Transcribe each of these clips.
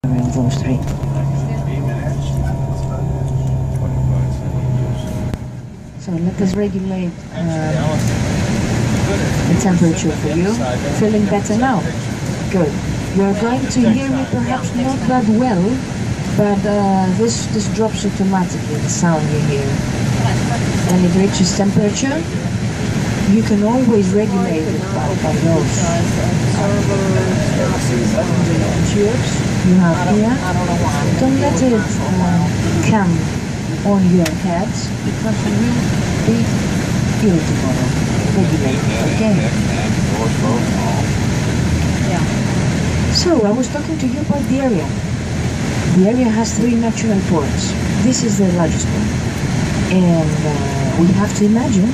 in those three. So let us regulate the temperature for you. Feeling better now? Good. You're going to hear me perhaps not that well, but this drops automatically, the sound you hear. When it reaches temperature, you can always regulate it by those tubes you have here. Don't let it come on your heads because you will be ill tomorrow. Regulate it, okay? So I was talking to you about the area. The area has 3 natural ports. This is the largest one. And we have to imagine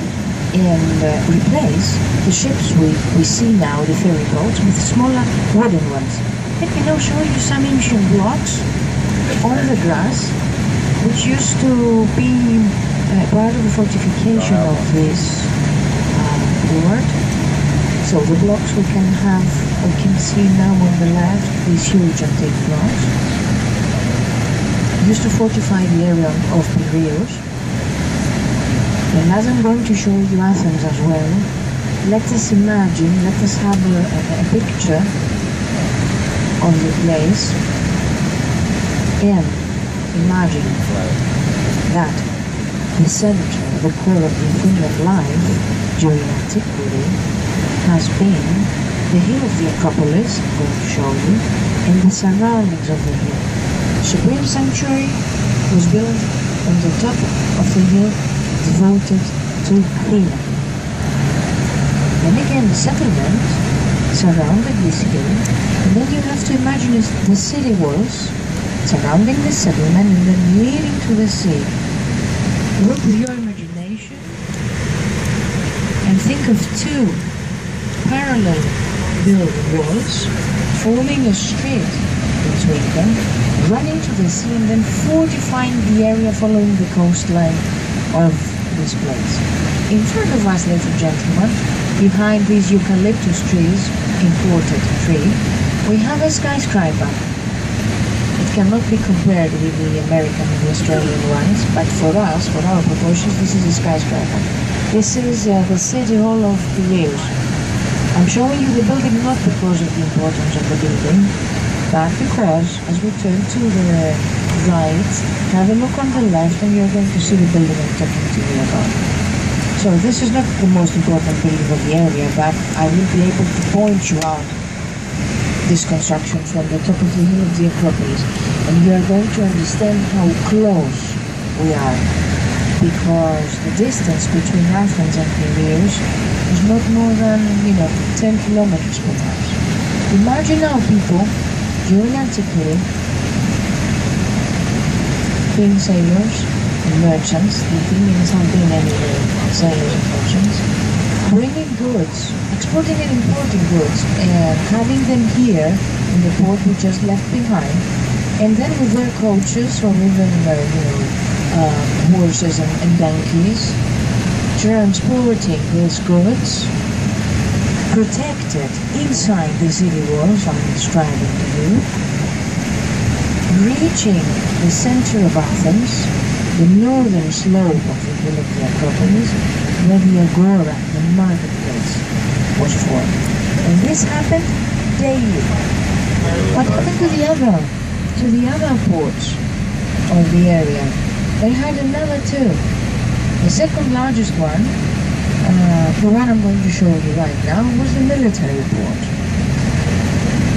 and replace the ships we see now, the ferry boats, with smaller wooden ones. Let me now show you some ancient blocks on the grass, which used to be part of the fortification of this port. So the blocks we can see now on the left, these huge antique blocks, used to fortify the area of Piraeus. And as I'm going to show you Athens as well, let us imagine, let us have a picture of the place and imagine that the center, the core of the Athenian life during antiquity has been the hill of the Acropolis, I'm going to show you, and the surroundings of the hill. Supreme Sanctuary was built on the top of the hill devoted to Athena. Then again, the settlement surrounded this hill, and then you have to imagine the city walls surrounding the settlement and then leading to the sea. Work with your imagination and think of 2 parallel building walls forming a street between them, running to the sea and then fortifying the area following the coastline of this place. In front of us, ladies and gentlemen, behind these eucalyptus trees, imported tree, we have a skyscraper. It cannot be compared with the American and the Australian ones, but for us, for our proportions, this is a skyscraper. This is the City Hall of Piraeus. I'm showing you the building not because of the importance of the building, but because as we turn to the right, have a look on the left and you're going to see the building I'm talking to you about. So this is not the most important building of the area, but I will be able to point you out this construction from the top of the hill of the Acropolis, and you are going to understand how close we are, because the distance between Athens and Piraeus is not more than 10 kilometers perhaps. Imagine now people during antiquity being sailors and merchants. The Athenians have been anyway sailors and merchants, bringing goods, exporting and importing goods, and having them here in the port we just left behind, and then with their coaches or even horses and donkeys, transporting these goods, protected inside the city walls, I'm striving to do, reaching the center of Athens, the northern slope of the hill of the Acropolis, where the agora, the marketplace, was formed. And this happened daily. What happened to the other ports of the area? They had another 2. The second largest one, the one I'm going to show you right now, was the military port.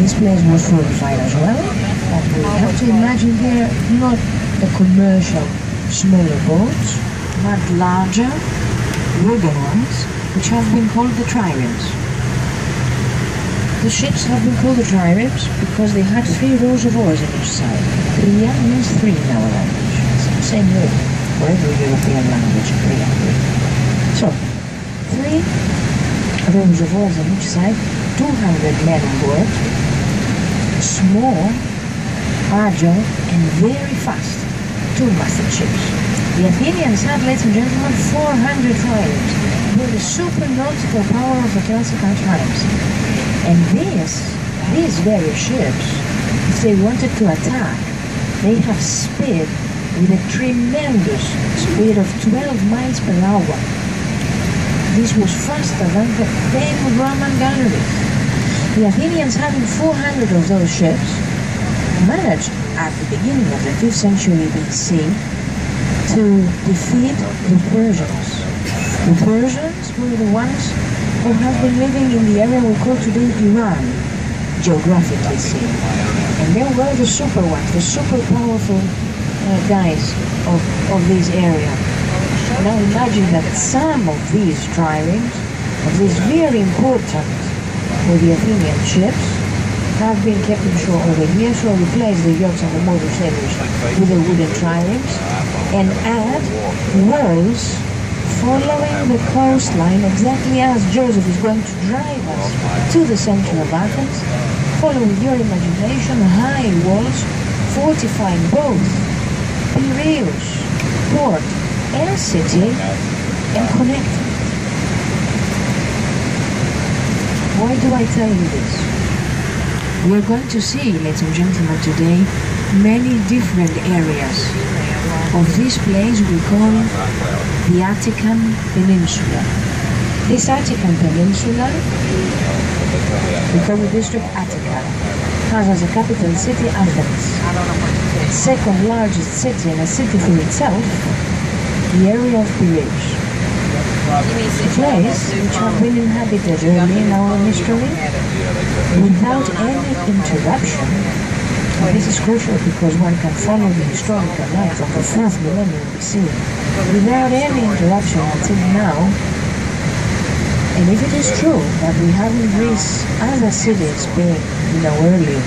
This place was fortified as well, but we have to imagine here not the commercial smaller boats, but larger wooden ones, which have been called the triremes. The ships have been called the triremes because they had 3 rows of oars on each side. Tria means 3 in our language. It's the same word for every European language, Tria. So, 3 rows of oars on each side, 200 men on board, small, agile, and very fast. 2-masted ships. The Athenians had, ladies and gentlemen, 400 triremes, with the super nautical power of the classical triremes. And these various ships if they wanted to attack, they have speed with a tremendous speed of 12 miles per hour. This was faster than the famous Roman galleries. The Athenians, having 400 of those ships, managed at the beginning of the 5th century BC to defeat the Persians. The Persians were the ones who have been living in the area we call today Iran, geographically seen. And they were the super ones, the super powerful guys of this area. Now imagine that some of these triremes, of these very important for the Athenian ships, have been kept in shore over here, so replace the yachts and the motor sailors with the wooden triremes and add walls following the coastline exactly as Joseph is going to drive us to the center of Athens, following your imagination, high walls fortifying both Piraeus, port and city, and connecting. Why do I tell you this? We are going to see, ladies and gentlemen, today many different areas of this place we call the Attican Peninsula. This Attican Peninsula, we call the district Attica, has as a capital city Athens. Second largest city and a city for itself, the area of Piraeus. A place which had been inhabited early in our history without any interruption. And this is crucial because one can follow the historical line from the 4th millennium BC without any interruption until now. And if it is true that we have in Greece other cities being, early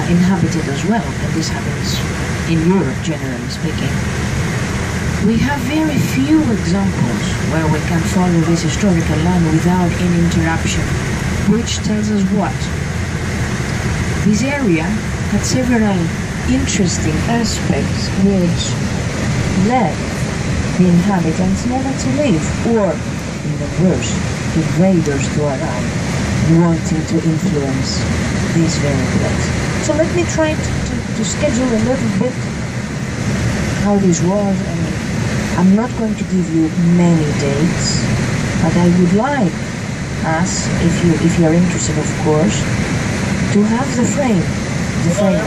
inhabited as well, and this happens in Europe generally speaking, we have very few examples where we can follow this historical line without any interruption, which tells us what? This area had several interesting aspects which led the inhabitants never to leave, or, even worse, invaders to arrive, wanting to influence this very place. So let me try to schedule a little bit how this was, and I'm not going to give you many dates, but I would like us, if you're interested of course, to have the frame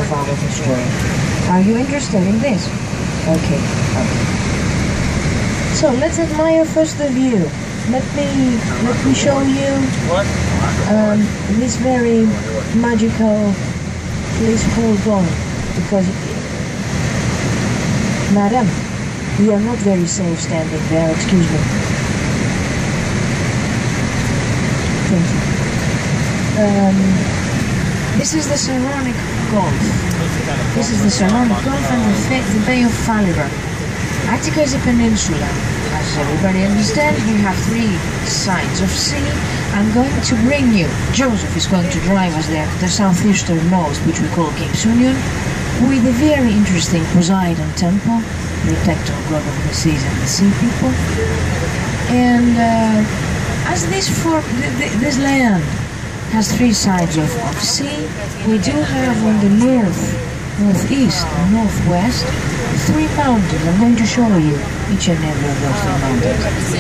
of our history. Are you interested in this? Okay. So let's admire first the view. Let me show you this very magical. Please hold on, because madam, we are not very safe standing there. Excuse me. Thank you. This is the Saronic Gulf. This is the Saronic Gulf and the Bay of Phaleron. Attica is a peninsula. As everybody understands, we have 3 sides of sea. I'm going to bring you, Joseph is going to drive us there, the southeasternmost, which we call Cape Sunion, with a very interesting Poseidon temple, protector god of the seas and the sea people. And as this land has 3 sides of sea, we do have on the northeast and northwest 3 mountains. I'm going to show you each and every of those 3 mountains.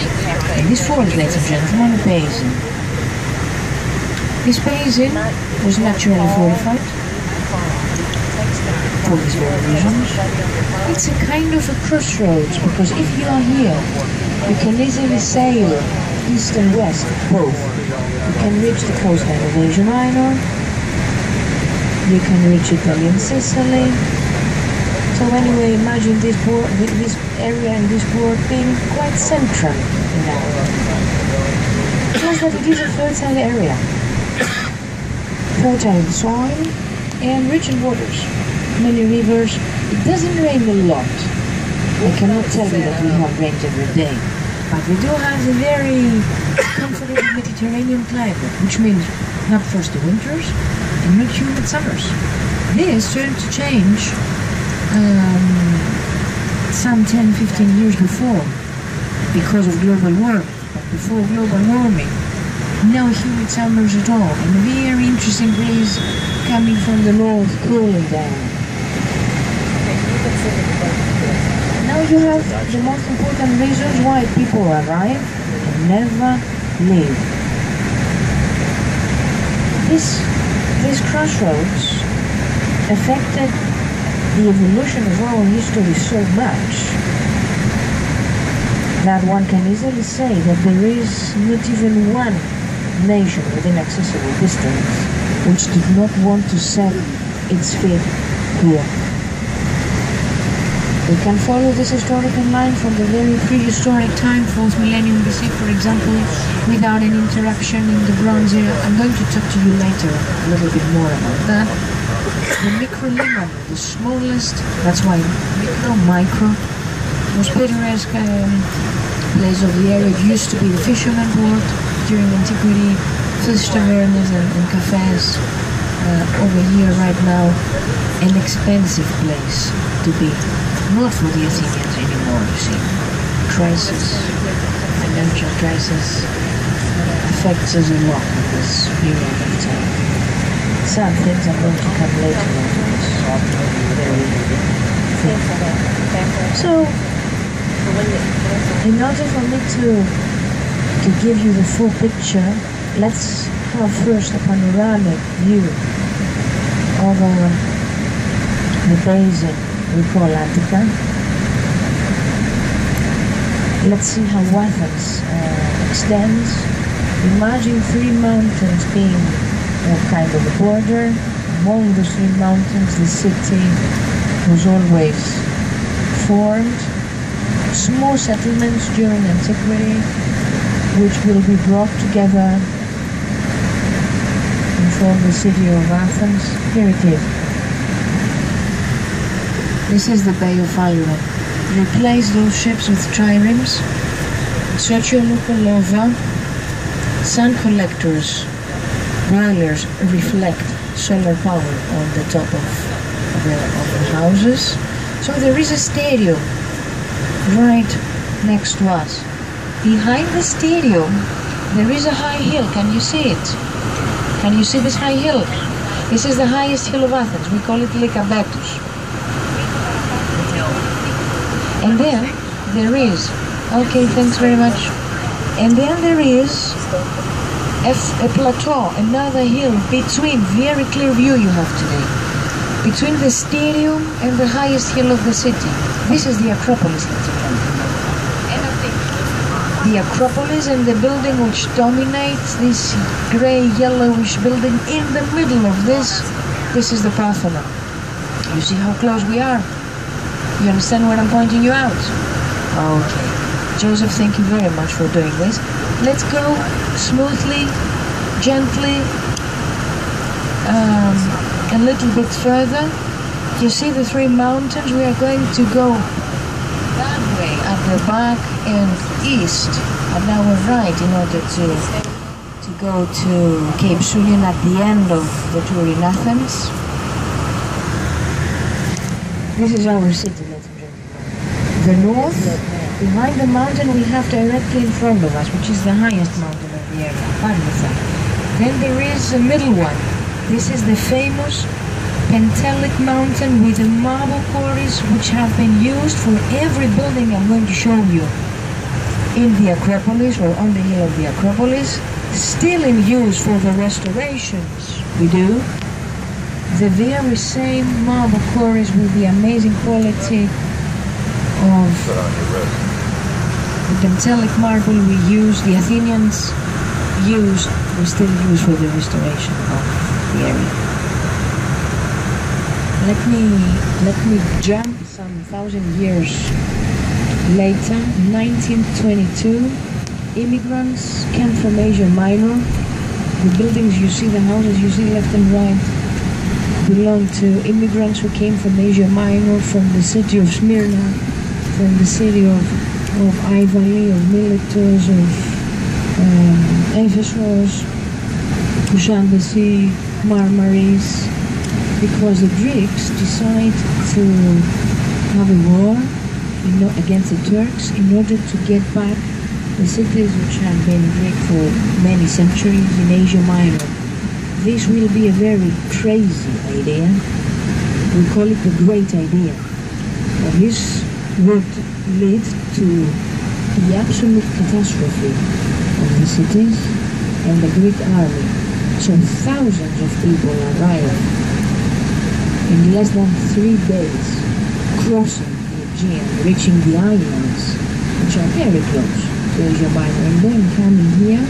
And this forest, ladies and gentlemen, a basin. This basin was naturally fortified for these very reasons. It's a kind of a crossroads, because if you are here, you can easily sail east and west, both. You can reach the coastline of Asia Minor, you can reach Italian Sicily. So anyway, imagine this area and this port being quite central in our world. Just that it is a fertile area. Fertile soil and rich in waters. Many rivers. It doesn't rain a lot. I cannot tell you that we have rains every day. But we do have the very comfortable Mediterranean climate, which means not thirsty winters and not humid summers. This turned to change some 10-15 years before, because of global warming. But before global warming, no humid summers at all, and a very interesting breeze coming from the north cooling down. Now you have the most important reasons why people arrive and never leave. These crossroads affected the evolution of our history so much that one can easily say that there is not even one nation within accessible distance which did not want to set its feet here. We can follow this historical line from the very prehistoric time, 4th millennium BC, for example, without any interruption in the Bronze Era. I'm going to talk to you later a little bit more about that. The micro-limon, the smallest, that's why micro, most picturesque place of the area. It used to be the fisherman port during antiquity, fish tavernas and cafes. Over here right now, an expensive place to be. Not for the Athenians anymore, you see. Crisis, financial crisis, affects us a lot in this period of time. Some things are going to come later on this very thing. So, in order for me to give you the full picture, let's have first a panoramic view of the basin we call Attica. Let's see how Athens extends. Imagine three mountains being kind of a border. Among those three mountains, the city was always formed. Small settlements during antiquity, which will be brought together and form the city of Athens. Here it is. This is the Bay of Phaleron. Replace those ships with triremes, Sotiolopolova, sun collectors, boilers reflect solar power on the top of the houses. So there is a stadium right next to us. Behind the stadium there is a high hill. Can you see it? Can you see this high hill? This is the highest hill of Athens. We call it Lycabettus. And then there is, okay, thanks very much. And then there is a plateau, another hill between, very clear view you have today, between the stadium and the highest hill of the city. This is the Acropolis that you can remember. The Acropolis and the building which dominates, this grey yellowish building in the middle of this is the Parthenon. You see how close we are? You understand what I'm pointing you out? Okay. Joseph, thank you very much for doing this. Let's go smoothly, gently, a little bit further. You see the three mountains? We are going to go that way at the back and east at our right in order to go to Cape Sulian at the end of the tour in Athens. This is our city, ladies and gentlemen. The north, behind the mountain we have directly in front of us, which is the highest mountain of the area, Parnitha. Then there is a middle one. This is the famous Pentelic mountain with the marble quarries which have been used for every building I'm going to show you in the Acropolis or on the hill of the Acropolis. Still in use for the restorations we do. The very same marble quarries with the amazing quality of the Pentelic marble we use, the Athenians used, we still use for the restoration of the area. Let me jump some 1,000 years later. 1922, immigrants came from Asia Minor. The buildings you see, the houses you see left and right, belong to immigrants who came from Asia Minor, from the city of Smyrna, from the city of Ivory, of Miletus, of Ephesus, Kushantasi, Marmaris, because the Greeks decide to have a war against the Turks in order to get back the cities which had been Greek for many centuries in Asia Minor. this will be a very crazy idea. We call it the great idea. But this would lead to the absolute catastrophe of the cities and the Greek army. So thousands of people arrive in less than 3 days, crossing the Aegean, reaching the islands, which are very close to Asia Minor, and then coming here,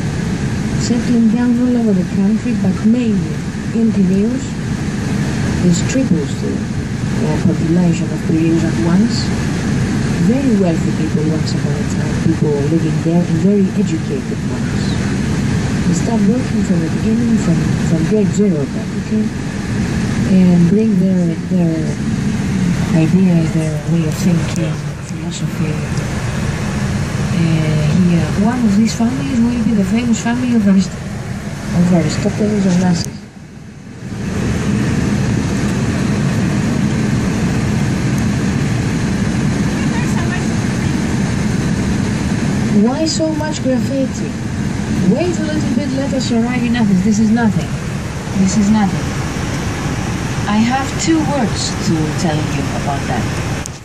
settling down all over the country, but mainly in Piraeus. This triples the population of Piraeus at once. Very wealthy people once upon a time, people living there, and very educated ones. They start working from the beginning, from grade zero practically, and bring their ideas, their way of thinking, philosophy. Here, one of these families will be the famous family of Aristotle of Onassis. Why so much graffiti? Wait a little bit, let us arrive in Athens. This is nothing. This is nothing. I have 2 words to tell you about that.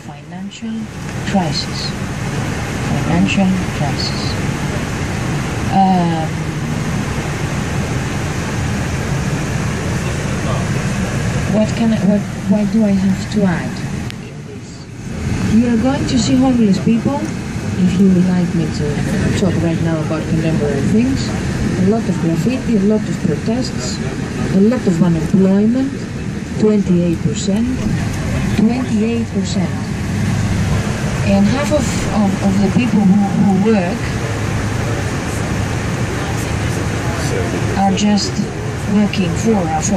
Financial crisis. Financial crisis. What do I have to add in this? You are going to see homeless people. If you would like me to talk right now about contemporary things, a lot of graffiti, a lot of protests, a lot of unemployment, 28%, 28%. And half of the people who work are just working 4 hours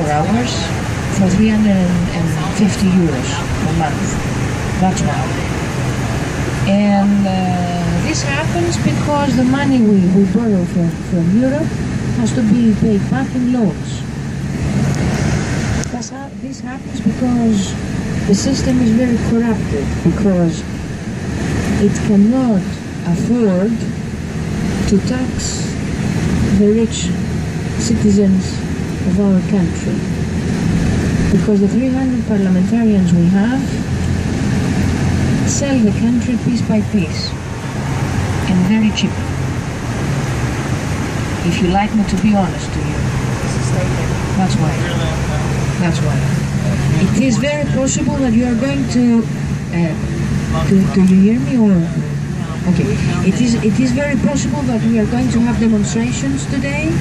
for 350 euros a month. That's why. And this happens because the money we borrow from Europe has to be paid back in loans. This happens because the system is very corrupted, because it cannot afford to tax the rich citizens of our country. Because the 300 parliamentarians we have sell the country piece by piece, and very cheap. If you like me to be honest to you. That's why. That's why. It is very possible that you are going to do you hear me or? Okay. It is very possible that we are going to have demonstrations today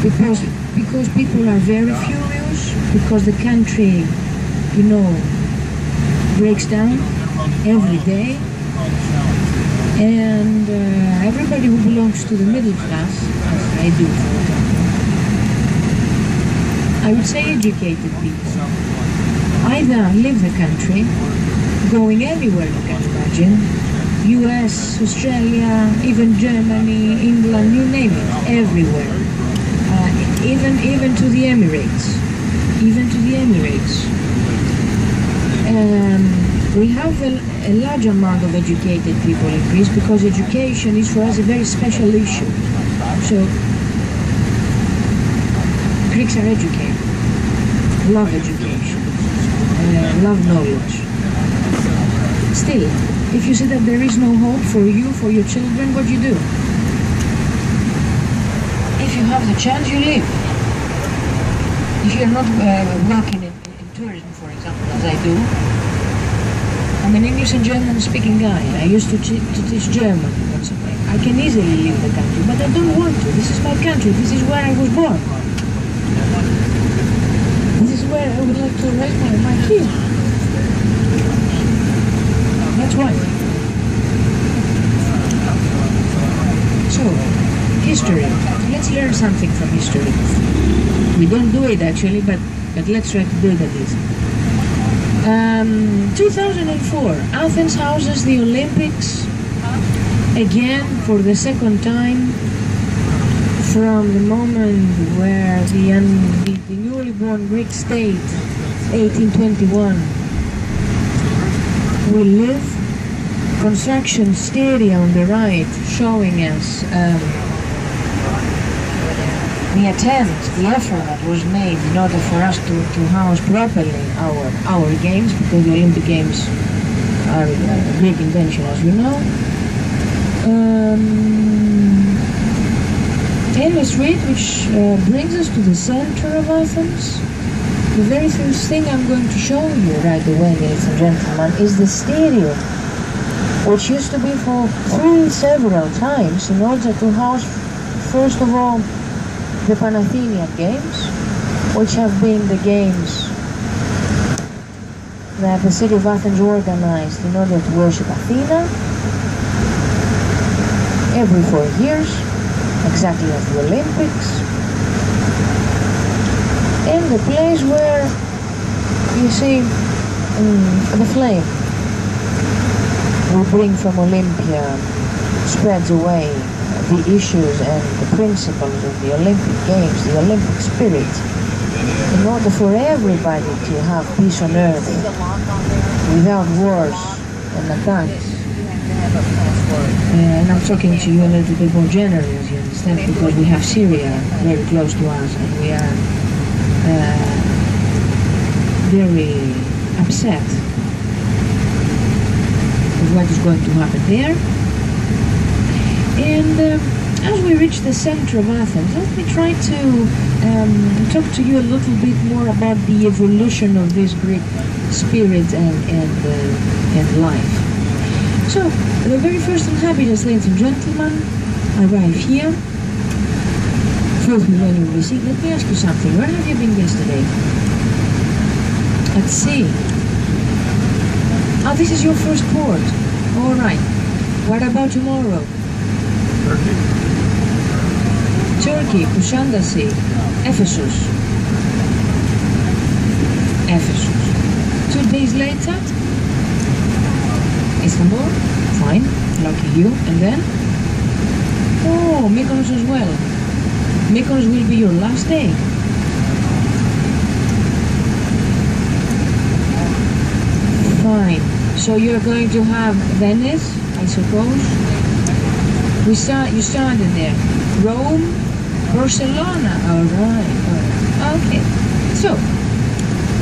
because people are very furious, because the country, you know, breaks down every day, and everybody who belongs to the middle class, as I do, for example, I would say educated people, either leave the country, going anywhere you can imagine, US, Australia, even Germany, England, you name it, everywhere, even to the Emirates, we have a large amount of educated people in Greece because education is for us a very special issue. So Greeks are educated, love education, love knowledge. Still, if you see that there is no hope for you, for your children, what do you do? If you have the chance, you leave. If you're not working in tourism, for example, as I do, I'm an English and German speaking guy. I used to teach German once a week. I can easily leave the country, but I don't want to. This is my country. This is where I was born. This is where I would like to raise my kids. That's why. So, history. Let's learn something from history. We don't do it actually, but let's try to do it at least. 2004, Athens houses the Olympics again for the second time from the moment where the newly born Greek state, 1821, will live. Construction stereo on the right showing us the attempt, the effort that was made in order for us to house properly our games, because the Olympic Games are a Greek invention, as you know. And a street which brings us to the center of Athens. The very first thing I'm going to show you right away, ladies and gentlemen, is the stadium, which used to be full several times in order to house, first of all, the Panathenian Games, which have been the games that the city of Athens organized in order to worship Athena every 4 years, exactly as the Olympics. And the place where, you see, the flame we bring from Olympia spreads away the issues and the principles of the Olympic Games, the Olympic spirit, in order for everybody to have peace on earth without wars and attacks. And I'm talking to you a little bit more generally, as you understand, because we have Syria very close to us, and we are very upset with what is going to happen there. And as we reach the center of Athens, let me try to talk to you a little bit more about the evolution of this Greek spirit and life. So, the very first inhabitants, ladies and gentlemen, arrive here, 4th millennium BC. Let me ask you something. Where have you been yesterday? At sea. Oh, this is your first port. All right. What about tomorrow? Turkey, Kuşadası, Ephesus. Ephesus. 2 days later, Istanbul. Fine, lucky you. And then, oh, Mykonos as well. Mykonos will be your last day. Fine. So you're going to have Venice, I suppose. You started there. Rome, Barcelona. All right. Okay. So,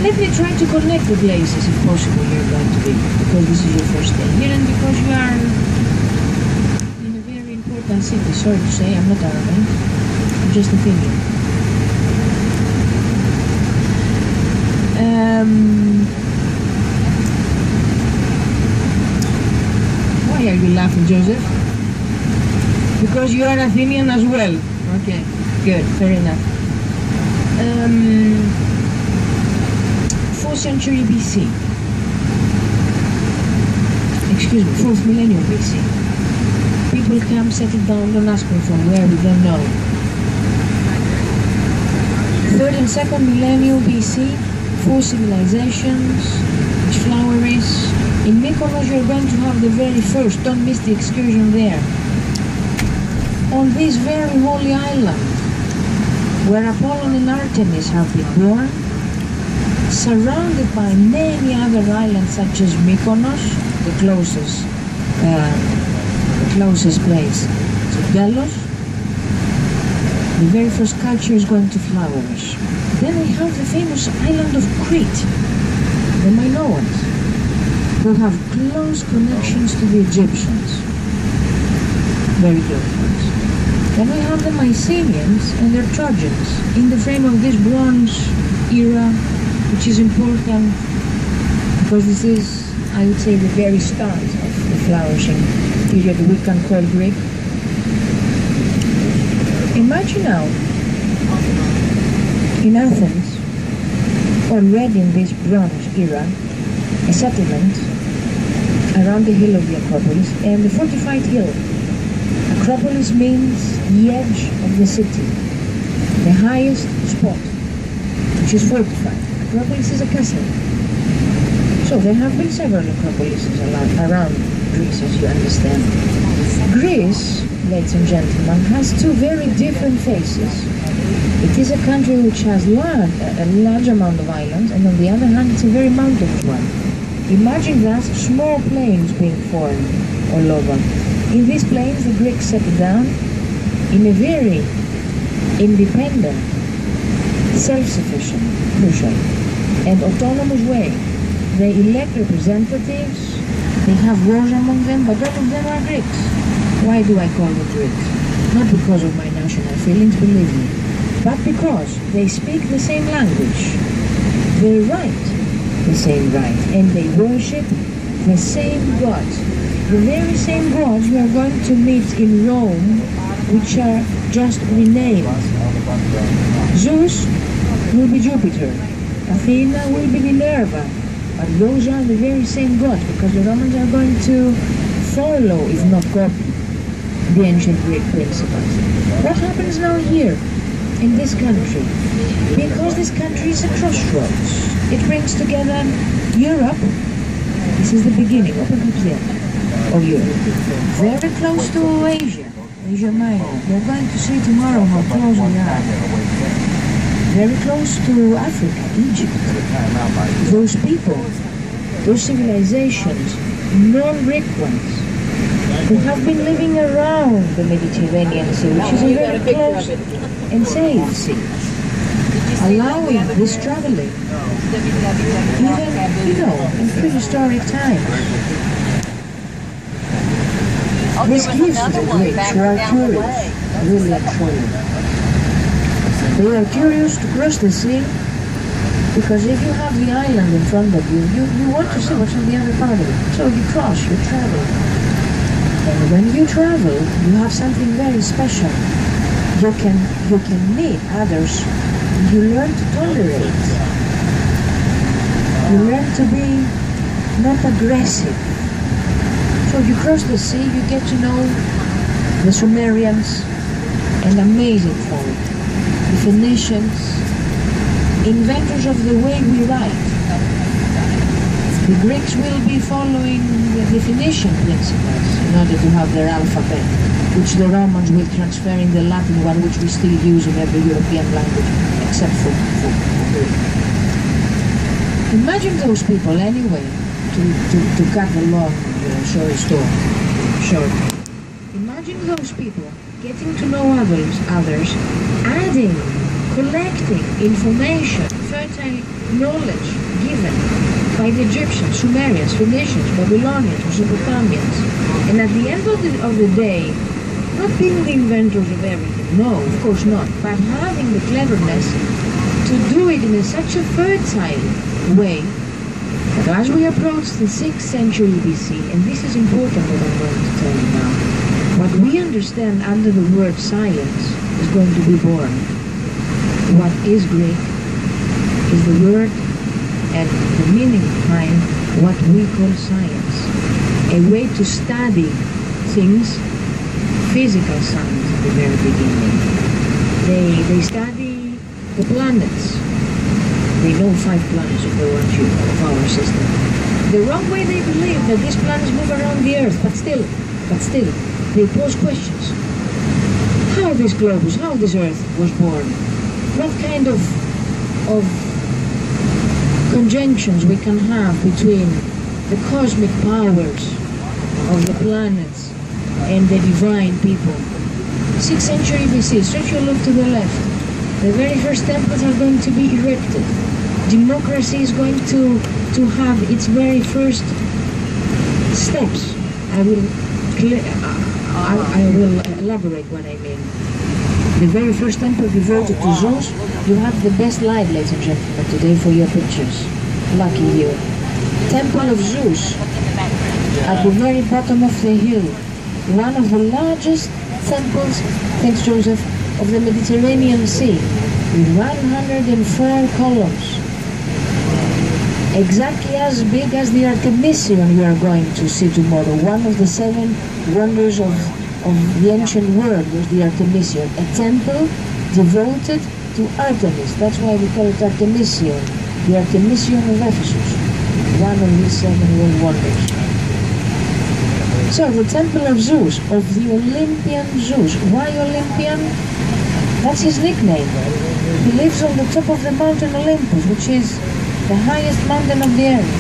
let me try to connect the places, if possible, you're going to be, because this is your first day here, and because you are in a very important city. Sorry to say, I'm not arrogant. I'm just Athenian. Why are you laughing, Joseph? Because you are Athenian as well. Okay, good, fair enough. 4th century BC. Excuse me, 4th millennium BC. People come, settle down, don't ask me from where, we don't know. 3rd and 2nd millennium BC, 4 civilizations, which flourish. In Mykonos you're going to have the very first, don't miss the excursion there. On this very holy island, where Apollon and Artemis have been born, surrounded by many other islands such as Mykonos, the closest place to Delos, the very first culture is going to flourish. Then we have the famous island of Crete, the Minoans, who have close connections to the Egyptians. Very close ones. Then we have the Mycenaeans and their Trojans in the frame of this Bronze era, which is important because this is, I would say, the very start of the flourishing period we can call Greek. Imagine now, in Athens, already in this Bronze era, a settlement around the hill of the Acropolis and the fortified hill. Acropolis means the edge of the city, the highest spot, which is fortified. Acropolis is a castle. So there have been several Acropolises around Greece, as you understand. Greece, ladies and gentlemen, has two very different faces. It is a country which has a large amount of islands, and on the other hand, it's a very mountainous one. Imagine thus small plains being formed all over. In these plains, the Greeks settled down in a very independent, self-sufficient, and autonomous way. They elect representatives, they have wars among them, but all of them are Greeks. Why do I call them Greeks? Not because of my national feelings, believe me, but because they speak the same language, they write the same right, and they worship the same gods. The very same gods we are going to meet in Rome, which are just renamed. Zeus will be Jupiter, Athena will be Minerva, but those are the very same gods, because the Romans are going to follow, if not copy, the ancient Greek principles. What happens now here, in this country? Because this country is a crossroads. It brings together Europe. This is the beginning, open of Europe. Very close to Asia, Asia Minor. We're going to see tomorrow how close we are. Very close to Africa, Egypt. Those people, those civilizations, non-Greek ones, who have been living around the Mediterranean Sea, which is a very close and safe sea, allowing this traveling, even, in prehistoric times. This gives to the Greeks, who are curious, really and truly. They are curious to cross the sea, because if you have the island in front of you, you want to see what's on the other part of it. So you cross, you travel. And when you travel, you have something very special. You can meet others. You learn to tolerate. You learn to be not aggressive. So you cross the sea, you get to know the Sumerians, an amazing folk, the Phoenicians, inventors of the way we write. The Greeks will be following the Phoenician principles in order to have their alphabet, which the Romans will transfer in the Latin one, which we still use in every European language, except for Greek. Imagine those people, anyway, to cut the long story short. Imagine those people getting to know others, adding, collecting information, fertile knowledge given by the Egyptians, Sumerians, Phoenicians, Babylonians, Mesopotamians, and at the end of the day, not being the inventors of everything, no, of course not, but having the cleverness to do it in such a fertile way that as we approach the 6th century BC, and this is important what I'm going to tell you now, what we understand under the word science is going to be born. What is Greek is the word and the meaning behind what we call science. A way to study things, physical science at the very beginning. They study the planets. They know 5 planets of our system. The wrong way they believe that these planets move around the Earth, but still, they pose questions. How this globus, how this Earth was born? What kind of conjunctions we can have between the cosmic powers of the planets and the divine people. 6th century BC, stretch your look to the left. The very first temples are going to be erected. Democracy is going to have its very first steps. I will elaborate what I mean. The very first temple devoted to Zeus. You have the best light, ladies and gentlemen, today for your pictures. Lucky you. Temple of Zeus, at the very bottom of the hill. One of the largest temples, thanks Joseph, of the Mediterranean Sea, with 104 columns. Exactly as big as the Artemision we are going to see tomorrow. One of the 7 wonders of the ancient world was the Artemision, a temple devoted to Artemis. That's why we call it Artemision, the Artemision of Ephesus, one of these 7 world wonders. So the temple of Zeus, of the Olympian Zeus. Why Olympian? That's his nickname. He lives on the top of the mountain Olympus, which is the highest mountain of the earth.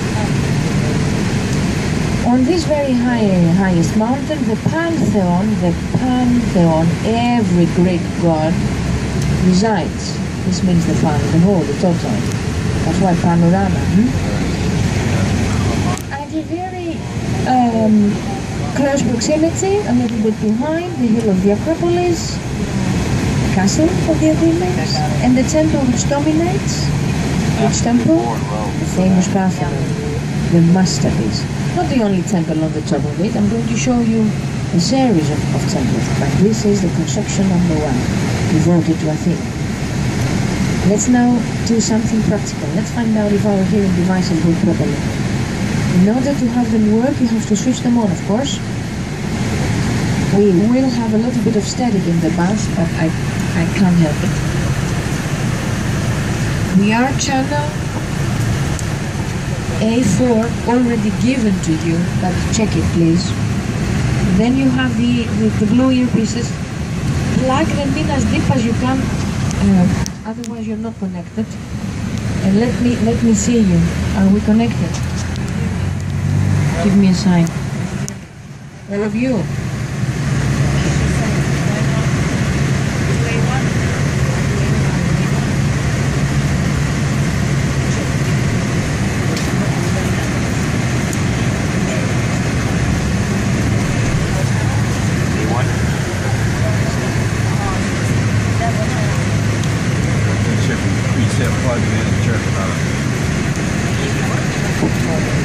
On this very highest mountain, the Pantheon, every Greek god, resides. This means the final, the whole, the total. That's why panorama. At a very close proximity, a little bit behind, the hill of the Acropolis, castle of the Athenians, and the temple which dominates. Which temple? The famous Parthenon, the masterpiece. Not the only temple on the top of it. I'm going to show you a series of temples, but this is the construction number 1, devoted to Athena. Let's now do something practical. Let's find out if our hearing devices work properly. In order to have them work, you have to switch them on, of course. We will have a little bit of static in the bass, but I can't help it. We are channel A4 already given to you, but check it please. Then you have the blue earpieces. Plug them in as deep as you can, otherwise you're not connected. And let me see you. Are we connected? Give me a sign. All of you. Plug it in and turn it on.